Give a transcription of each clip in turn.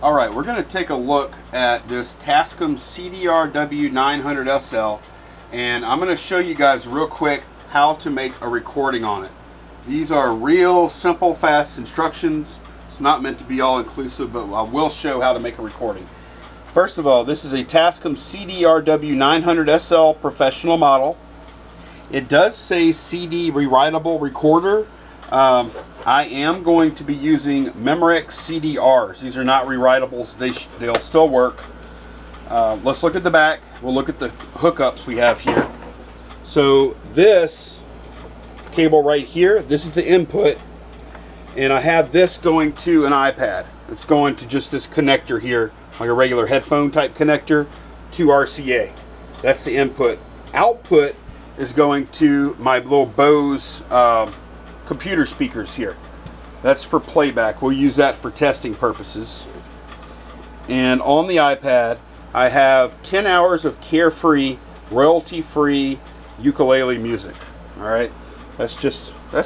Alright, we're going to take a look at this Tascam CD-RW900SL, and I'm going to show you guys real quick how to make a recording on it. These are real simple, fast instructions. It's not meant to be all inclusive, but I will show how to make a recording. First of all, this is a Tascam CD-RW900SL professional model. It does say CD rewritable recorder. I am going to be using Memorex CDRs. These are not rewritables. They'll still work. Let's look at the back. We'll look at the hookups we have here. So this cable right here, this is the input, and I have this going to an iPad. It's going to just this connector here, like a regular headphone type connector, to RCA. That's the input. Output is going to my little Bose computer speakers here. That's for playback. We'll use that for testing purposes. And on the iPad, I have 10 hours of carefree, royalty-free ukulele music. All right, that's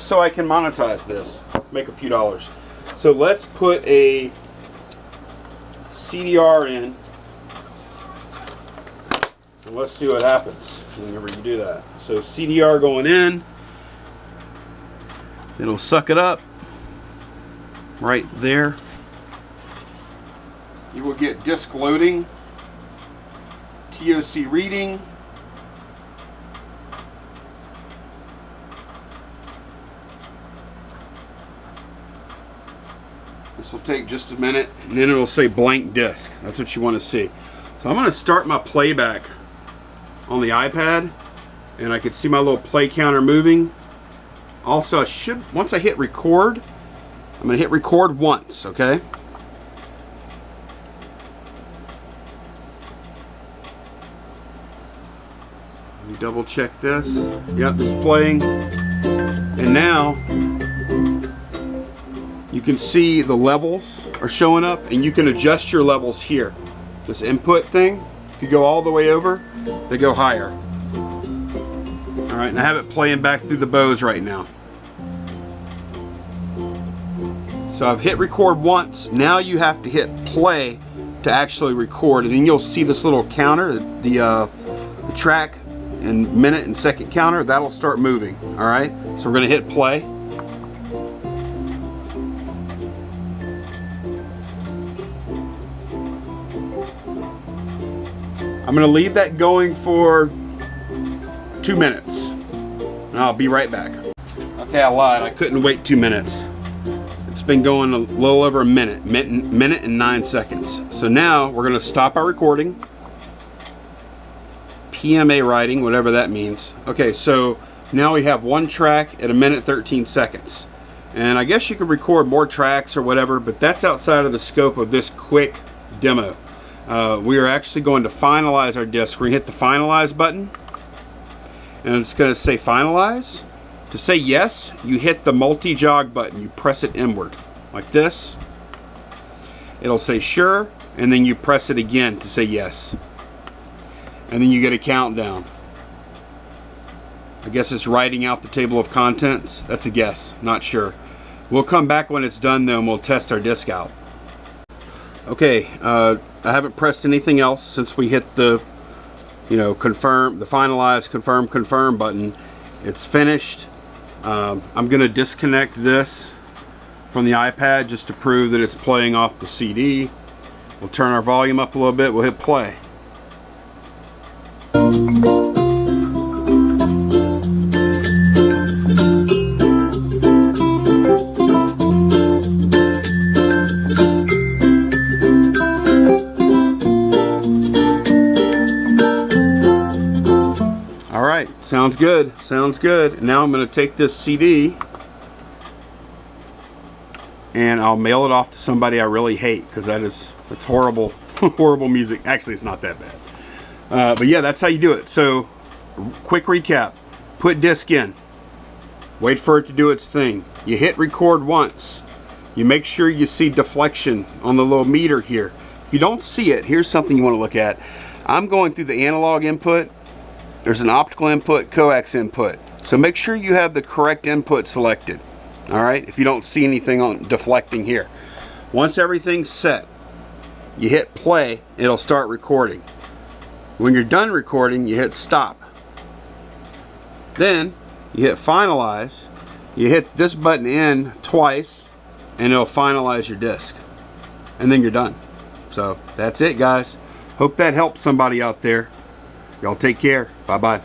so I can monetize this, make a few dollars. So let's put a CDR in, and let's see what happens whenever you do that. So CDR going in. It'll suck it up right there. You will get disk loading, TOC reading, this will take just a minute, and then it'll say blank disk. That's what you want to see. So I'm going to start my playback on the iPad, and I can see my little play counter moving. Also, once I hit record, I'm going to hit record once, okay? Let me double check this. Yep, it's playing. And now, you can see the levels are showing up, and you can adjust your levels here. This input thing, if you go all the way over, they go higher. Alright, and I have it playing back through the Bose right now. So I've hit record once. Now you have to hit play to actually record, and then you'll see this little counter, the track and minute and second counter, that'll start moving. Alright, so we're going to hit play. I'm going to leave that going for 2 minutes, and I'll be right back. Okay, I lied. I couldn't wait 2 minutes. It's been going a little over a minute and 9 seconds. So now we're going to stop our recording. PMA writing, whatever that means. Okay, so now we have one track at 1 minute 13 seconds. And I guess you could record more tracks or whatever, but that's outside of the scope of this quick demo. We are actually going to finalize our disc. We're going to hit the finalize button, and it's going to say finalize. To say yes, you hit the multi-jog button. You press it inward like this. It'll say sure, and then you press it again to say yes. And then you get a countdown. I guess it's writing out the table of contents. That's a guess, not sure. We'll come back when it's done though, and we'll test our disc out. Okay, I haven't pressed anything else since we hit the, confirm, the finalize, confirm button. It's finished. I'm going to disconnect this from the iPad just to prove that it's playing off the CD. We'll turn our volume up a little bit. We'll hit play. Alright, sounds good. Sounds good. Now I'm going to take this CD and I'll mail it off to somebody I really hate, because that's horrible, horrible music. Actually, it's not that bad. But yeah, that's how you do it. So, quick recap. Put disc in. Wait for it to do its thing. You hit record once. You make sure you see deflection on the little meter here. If you don't see it, here's something you want to look at. I'm going through the analog input. There's an optical input, coax input. So make sure you have the correct input selected. Alright, if you don't see anything on deflecting here. Once everything's set, you hit play, it'll start recording. When you're done recording, you hit stop. Then you hit finalize. You hit this button in twice and it'll finalize your disc. And then you're done. So that's it, guys. Hope that helps somebody out there. Y'all take care. Bye-bye.